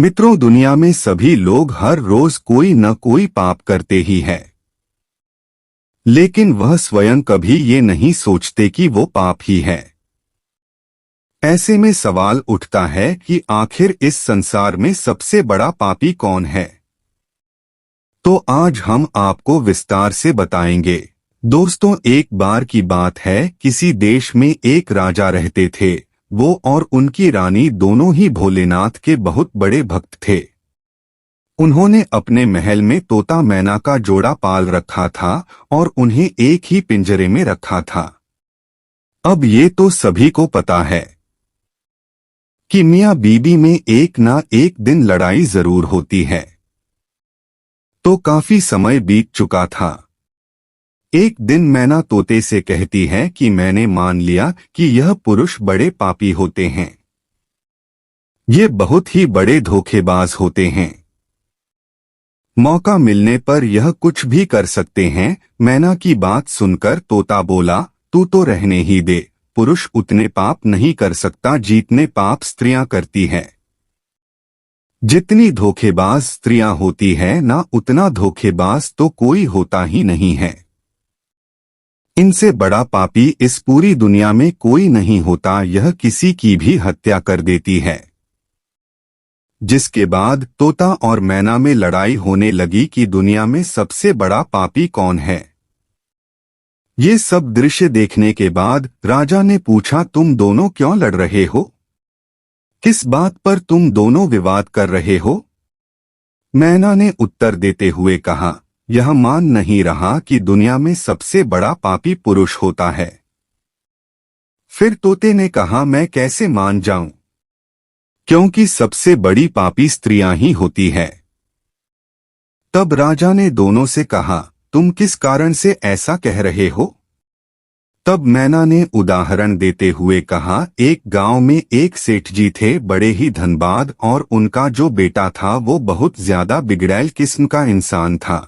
मित्रों, दुनिया में सभी लोग हर रोज कोई न कोई पाप करते ही है, लेकिन वह स्वयं कभी ये नहीं सोचते कि वो पाप ही है। ऐसे में सवाल उठता है कि आखिर इस संसार में सबसे बड़ा पापी कौन है। तो आज हम आपको विस्तार से बताएंगे। दोस्तों, एक बार की बात है, किसी देश में एक राजा रहते थे। वो और उनकी रानी दोनों ही भोलेनाथ के बहुत बड़े भक्त थे। उन्होंने अपने महल में तोता मैना का जोड़ा पाल रखा था और उन्हें एक ही पिंजरे में रखा था। अब ये तो सभी को पता है कि मियां बीबी में एक ना एक दिन लड़ाई जरूर होती है। तो काफी समय बीत चुका था। एक दिन मैना तोते से कहती है कि मैंने मान लिया कि यह पुरुष बड़े पापी होते हैं। ये बहुत ही बड़े धोखेबाज होते हैं। मौका मिलने पर यह कुछ भी कर सकते हैं। मैना की बात सुनकर तोता बोला, तू तो रहने ही दे। पुरुष उतने पाप नहीं कर सकता जितने पाप स्त्रियां करती है। जितनी धोखेबाज स्त्रियां होती है ना, उतना धोखेबाज तो कोई होता ही नहीं है। इनसे बड़ा पापी इस पूरी दुनिया में कोई नहीं होता। यह किसी की भी हत्या कर देती है। जिसके बाद तोता और मैना में लड़ाई होने लगी कि दुनिया में सबसे बड़ा पापी कौन है। ये सब दृश्य देखने के बाद राजा ने पूछा, तुम दोनों क्यों लड़ रहे हो? किस बात पर तुम दोनों विवाद कर रहे हो? मैना ने उत्तर देते हुए कहा, यह मान नहीं रहा कि दुनिया में सबसे बड़ा पापी पुरुष होता है। फिर तोते ने कहा, मैं कैसे मान जाऊं, क्योंकि सबसे बड़ी पापी स्त्रियां ही होती है। तब राजा ने दोनों से कहा, तुम किस कारण से ऐसा कह रहे हो? तब मैना ने उदाहरण देते हुए कहा, एक गांव में एक सेठ जी थे, बड़े ही धनबाद, और उनका जो बेटा था वो बहुत ज्यादा बिगड़ैल किस्म का इंसान था।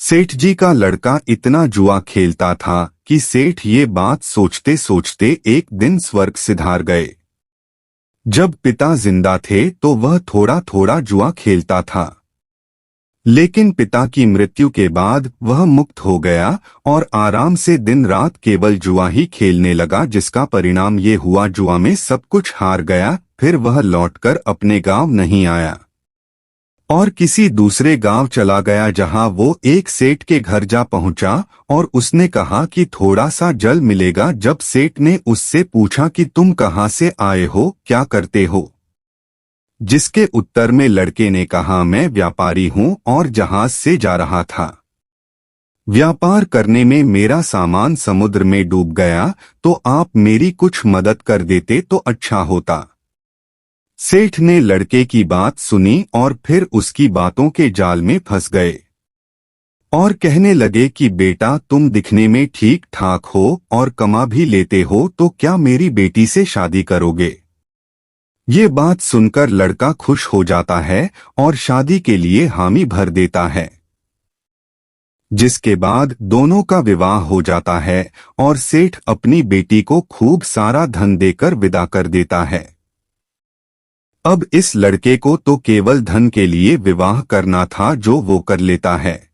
सेठ जी का लड़का इतना जुआ खेलता था कि सेठ ये बात सोचते सोचते एक दिन स्वर्ग सिधार गए। जब पिता जिंदा थे तो वह थोड़ा थोड़ा जुआ खेलता था, लेकिन पिता की मृत्यु के बाद वह मुक्त हो गया और आराम से दिन रात केवल जुआ ही खेलने लगा, जिसका परिणाम ये हुआ जुआ में सब कुछ हार गया। फिर वह लौटकर अपने गांव नहीं आया और किसी दूसरे गांव चला गया, जहां वो एक सेठ के घर जा पहुंचा और उसने कहा कि थोड़ा सा जल मिलेगा। जब सेठ ने उससे पूछा कि तुम कहां से आए हो, क्या करते हो, जिसके उत्तर में लड़के ने कहा, मैं व्यापारी हूं और जहाज से जा रहा था। व्यापार करने में मेरा सामान समुद्र में डूब गया, तो आप मेरी कुछ मदद कर देते तो अच्छा होता। सेठ ने लड़के की बात सुनी और फिर उसकी बातों के जाल में फंस गए और कहने लगे कि बेटा, तुम दिखने में ठीक ठाक हो और कमा भी लेते हो, तो क्या मेरी बेटी से शादी करोगे? ये बात सुनकर लड़का खुश हो जाता है और शादी के लिए हामी भर देता है, जिसके बाद दोनों का विवाह हो जाता है और सेठ अपनी बेटी को खूब सारा धन देकर विदा कर देता है। अब इस लड़के को तो केवल धन के लिए विवाह करना था, जो वो कर लेता है।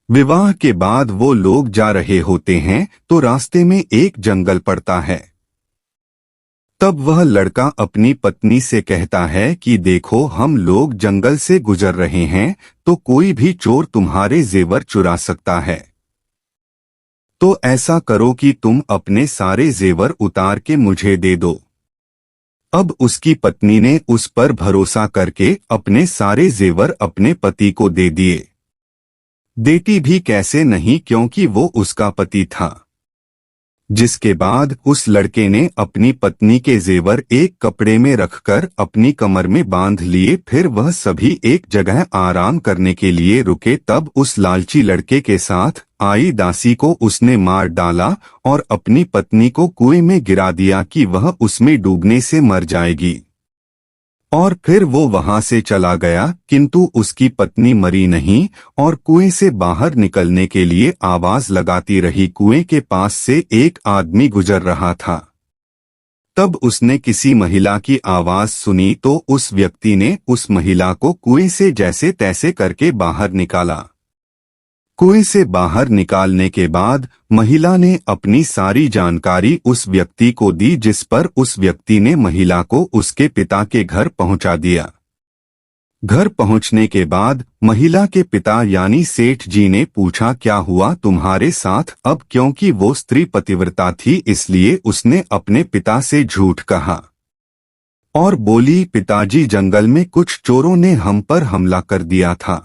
विवाह के बाद वो लोग जा रहे होते हैं तो रास्ते में एक जंगल पड़ता है। तब वह लड़का अपनी पत्नी से कहता है कि देखो, हम लोग जंगल से गुजर रहे हैं, तो कोई भी चोर तुम्हारे जेवर चुरा सकता है। तो ऐसा करो कि तुम अपने सारे जेवर उतार के मुझे दे दो। अब उसकी पत्नी ने उस पर भरोसा करके अपने सारे जेवर अपने पति को दे दिए। देती भी कैसे नहीं, क्योंकि वो उसका पति था। जिसके बाद उस लड़के ने अपनी पत्नी के जेवर एक कपड़े में रखकर अपनी कमर में बांध लिए। फिर वह सभी एक जगह आराम करने के लिए रुके। तब उस लालची लड़के के साथ आई दासी को उसने मार डाला और अपनी पत्नी को कुएं में गिरा दिया कि वह उसमें डूबने से मर जाएगी। और फिर वो वहां से चला गया, किंतु उसकी पत्नी मरी नहीं और कुएं से बाहर निकलने के लिए आवाज लगाती रही। कुएं के पास से एक आदमी गुजर रहा था। तब उसने किसी महिला की आवाज सुनी तो उस व्यक्ति ने उस महिला को कुएं से जैसे तैसे करके बाहर निकाला। कुएं से बाहर निकालने के बाद महिला ने अपनी सारी जानकारी उस व्यक्ति को दी, जिस पर उस व्यक्ति ने महिला को उसके पिता के घर पहुंचा दिया। घर पहुंचने के बाद महिला के पिता यानी सेठ जी ने पूछा, क्या हुआ तुम्हारे साथ? अब क्योंकि वो स्त्री पतिव्रता थी इसलिए उसने अपने पिता से झूठ कहा और बोली, पिताजी जंगल में कुछ चोरों ने हम पर हमला कर दिया था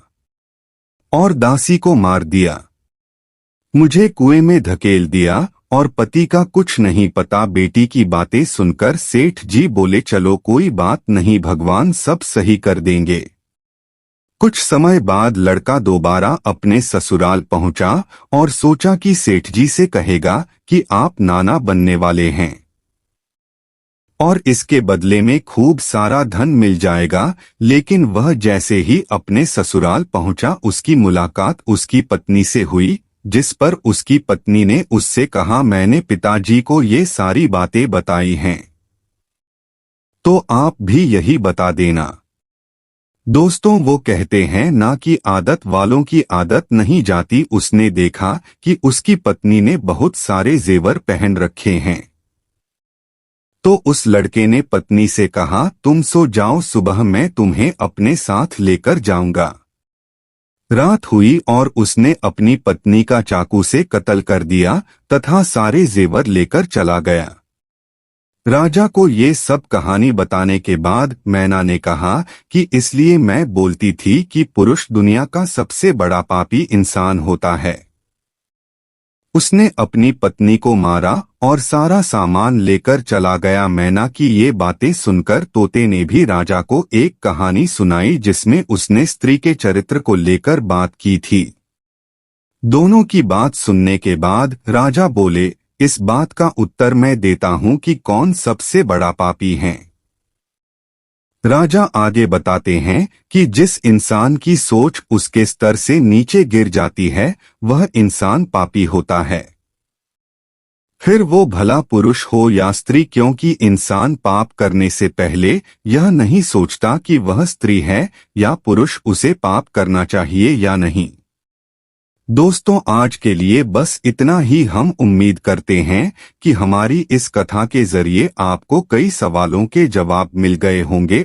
और दासी को मार दिया, मुझे कुएं में धकेल दिया और पति का कुछ नहीं पता। बेटी की बातें सुनकर सेठ जी बोले, चलो कोई बात नहीं, भगवान सब सही कर देंगे। कुछ समय बाद लड़का दोबारा अपने ससुराल पहुंचा और सोचा कि सेठ जी से कहेगा कि आप नाना बनने वाले हैं और इसके बदले में खूब सारा धन मिल जाएगा। लेकिन वह जैसे ही अपने ससुराल पहुंचा उसकी मुलाकात उसकी पत्नी से हुई, जिस पर उसकी पत्नी ने उससे कहा, मैंने पिताजी को ये सारी बातें बताई हैं तो आप भी यही बता देना। दोस्तों, वो कहते हैं ना कि आदत वालों की आदत नहीं जाती। उसने देखा कि उसकी पत्नी ने बहुत सारे जेवर पहन रखे हैं तो उस लड़के ने पत्नी से कहा, तुम सो जाओ, सुबह मैं तुम्हें अपने साथ लेकर जाऊंगा। रात हुई और उसने अपनी पत्नी का चाकू से कत्ल कर दिया तथा सारे जेवर लेकर चला गया। राजा को ये सब कहानी बताने के बाद मैना ने कहा कि इसलिए मैं बोलती थी कि पुरुष दुनिया का सबसे बड़ा पापी इंसान होता है। उसने अपनी पत्नी को मारा और सारा सामान लेकर चला गया। मैना की ये बातें सुनकर तोते ने भी राजा को एक कहानी सुनाई जिसमें उसने स्त्री के चरित्र को लेकर बात की थी। दोनों की बात सुनने के बाद राजा बोले, इस बात का उत्तर मैं देता हूं कि कौन सबसे बड़ा पापी है। राजा आगे बताते हैं कि जिस इंसान की सोच उसके स्तर से नीचे गिर जाती है वह इंसान पापी होता है, फिर वो भला पुरुष हो या स्त्री, क्योंकि इंसान पाप करने से पहले यह नहीं सोचता कि वह स्त्री है या पुरुष, उसे पाप करना चाहिए या नहीं। दोस्तों, आज के लिए बस इतना ही। हम उम्मीद करते हैं कि हमारी इस कथा के जरिए आपको कई सवालों के जवाब मिल गए होंगे।